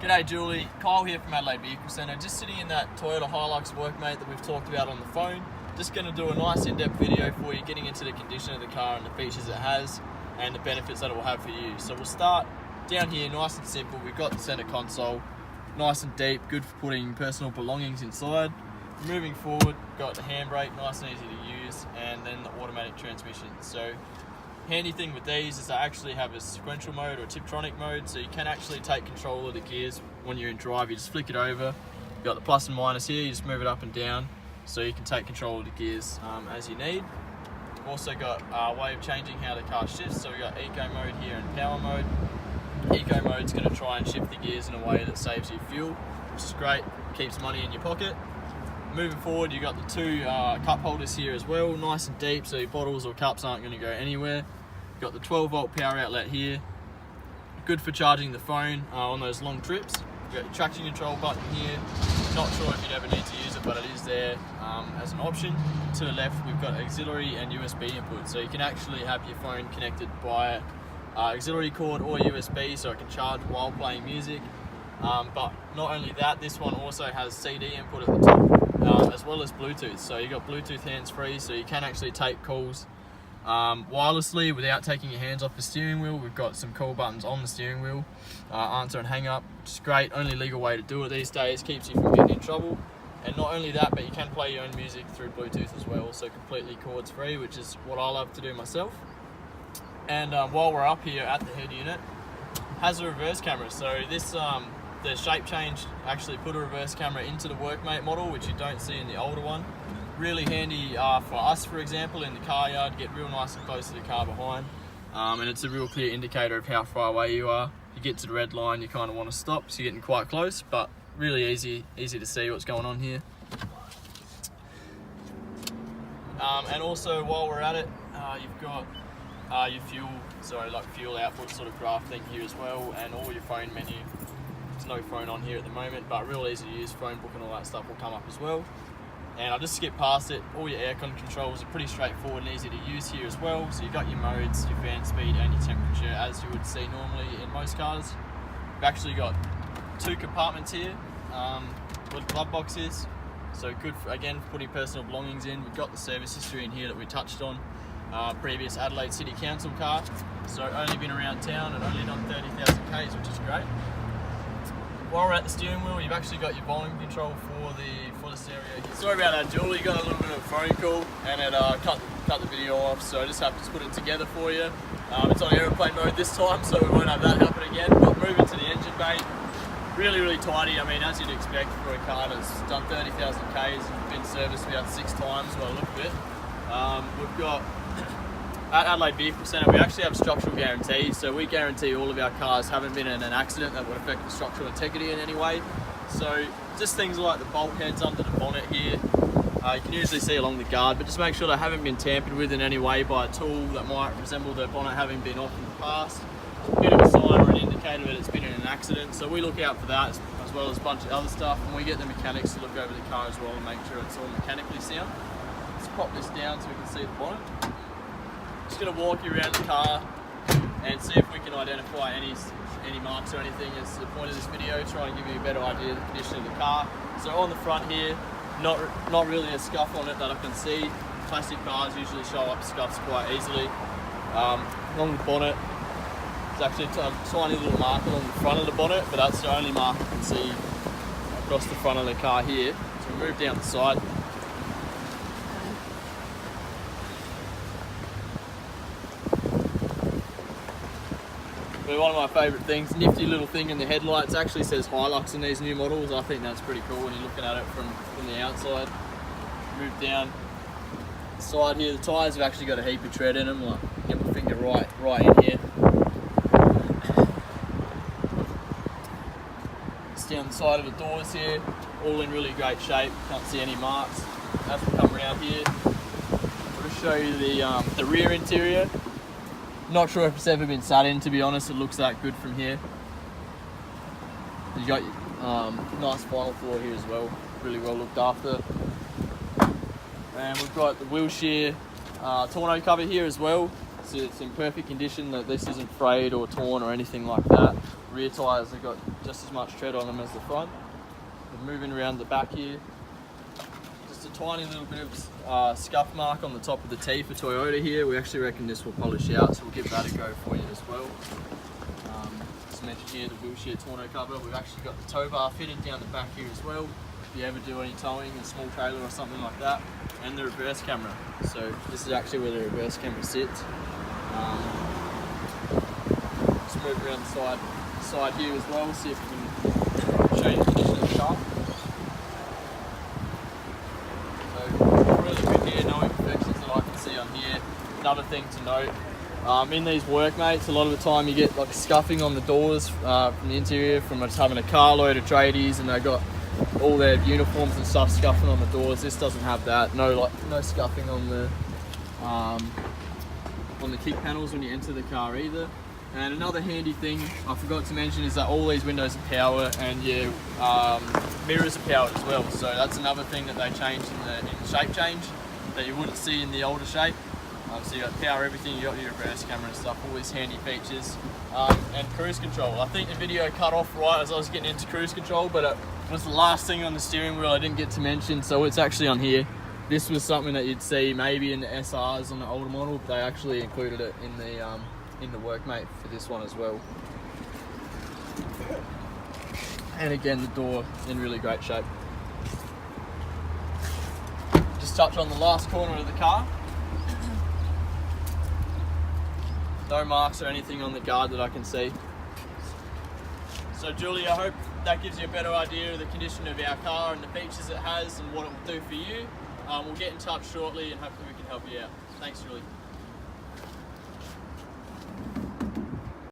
G'day Julie, Kyle here from Adelaide Vehicle Centre, just sitting in that Toyota Hilux workmate that we've talked about on the phone. Just going to do a nice in-depth video for you, getting into the condition of the car and the features it has and the benefits that it will have for you. So we'll start down here, nice and simple. We've got the centre console, nice and deep, good for putting personal belongings inside. Moving forward, got the handbrake, nice and easy to use, and then the automatic transmission. So handy thing with these is they actually have a sequential mode or a Tiptronic mode, so you can actually take control of the gears when you're in drive. You just flick it over. You've got the plus and minus here, you just move it up and down, so you can take control of the gears as you need. We've also got a way of changing how the car shifts, so we've got eco mode here and power mode. Eco mode is going to try and shift the gears in a way that saves you fuel, which is great, keeps money in your pocket. Moving forward, you've got the two cup holders here as well, nice and deep, so your bottles or cups aren't going to go anywhere. You've got the 12 volt power outlet here, good for charging the phone on those long trips. You've got your traction control button here, not sure if you'd ever need to use it, but it is there as an option. To the left, we've got auxiliary and USB input, so you can actually have your phone connected by auxiliary cord or USB, so it can charge while playing music. But not only that, this one also has CD input at the top, as well as Bluetooth. So you've got Bluetooth hands-free, so you can actually take calls wirelessly without taking your hands off the steering wheel. We've got some call buttons on the steering wheel, answer and hang up, which is great. Only legal way to do it these days, keeps you from getting in trouble. And not only that, but you can play your own music through Bluetooth as well, so completely cords free, which is what I love to do myself. And while we're up here at the head unit, has a reverse camera. So this the shape change actually put a reverse camera into the workmate model, which you don't see in the older one. Really handy for us, for example, in the car yard, get real nice and close to the car behind. And it's a real clear indicator of how far away you are. You get to the red line, you kind of want to stop, so you're getting quite close, but really easy to see what's going on here. And also, while we're at it, you've got your fuel output sort of graph thing here as well, and all your phone menu. There's no phone on here at the moment, but real easy to use. Phone book and all that stuff will come up as well. And I'll just skip past it. All your aircon controls are pretty straightforward and easy to use here as well. So you've got your modes, your fan speed and your temperature, as you would see normally in most cars. We've actually got two compartments here with glove boxes. So good for, again, for putting personal belongings in. We've got the service history in here that we touched on. Previous Adelaide City Council car. So only been around town and only done 30,000 Ks, which is great. While we're at the steering wheel, you've actually got your volume control for the stereo here. Sorry about that, Julie, got a little bit of a phone call and it cut the video off, so I just have to put it together for you. It's on aeroplane mode this time, so we won't have that happen again. But moving to the engine bay, really tidy. I mean, as you'd expect for a car that's done 30,000 Ks, been serviced about 6 times by the look of it. We've got, at Adelaide Vehicle Centre, we actually have structural guarantee, so we guarantee all of our cars haven't been in an accident that would affect the structural integrity in any way. So just things like the bulkheads under the bonnet here, you can usually see along the guard, but just make sure they haven't been tampered with in any way by a tool that might resemble the bonnet having been off in the past. A bit of a sign or an indicator that it's been in an accident, so we look out for that as well as a bunch of other stuff, and we get the mechanics to look over the car as well and make sure it's all mechanically sound. Let's pop this down so we can see the bonnet. Just going to walk you around the car and see if we can identify any marks or anything as the point of this video, try and give you a better idea of the condition of the car. So on the front here, not really a scuff on it that I can see. Plastic cars usually show up scuffs quite easily. Along the bonnet, there's actually a tiny little mark along the front of the bonnet, but that's the only mark I can see across the front of the car here. So we move down the side. But one of my favourite things, nifty little thing in the headlights, actually says Hilux in these new models. I think that's pretty cool when you're looking at it from the outside. Move down the side here, the tyres have actually got a heap of tread in them. Like, get my finger right in here. Just down the side of the doors here, all in really great shape. Can't see any marks. As we come around here, I'll just show you the rear interior. Not sure if it's ever been sat in, to be honest. It looks that good from here. You got nice final floor here as well, really well looked after. And we've got the wheel shear tonneau cover here as well. So it's in perfect condition, that this isn't frayed or torn or anything like that. rear tyres have got just as much tread on them as the front. We're moving around the back here. Just a tiny little bit of scuff mark on the top of the T for Toyota here. We actually reckon this will polish out, so we'll give that a go for you as well. As mentioned here, the wheel shear tonneau cover. We've actually got the tow bar fitted down the back here as well, if you ever do any towing, a small trailer or something like that. And the reverse camera. So this is actually where the reverse camera sits. Just move around the side here as well, see if we can show you the condition of the car. So really good here, no imperfections that I can see on here. Another thing to note, in these workmates, a lot of the time you get like scuffing on the doors from the interior from us having a carload of tradies, and they've got all their uniforms and stuff scuffing on the doors. This doesn't have that. No scuffing on the kick panels when you enter the car either. And another handy thing I forgot to mention is that all these windows are power, and your mirrors are powered as well. So that's another thing that they changed in the shape change that you wouldn't see in the older shape. So you got power everything, you got your reverse camera and stuff, all these handy features. And cruise control. I think the video cut off right as I was getting into cruise control, but it was the last thing on the steering wheel I didn't get to mention, so it's actually on here. This was something that you'd see maybe in the SRs on the older model, but they actually included it in the workmate for this one as well. And again, the door in really great shape. Just touch on the last corner of the car. No marks or anything on the guard that I can see. So Julie, I hope that gives you a better idea of the condition of our car and the features it has and what it will do for you. We'll get in touch shortly and hopefully we can help you out. Thanks, Julie.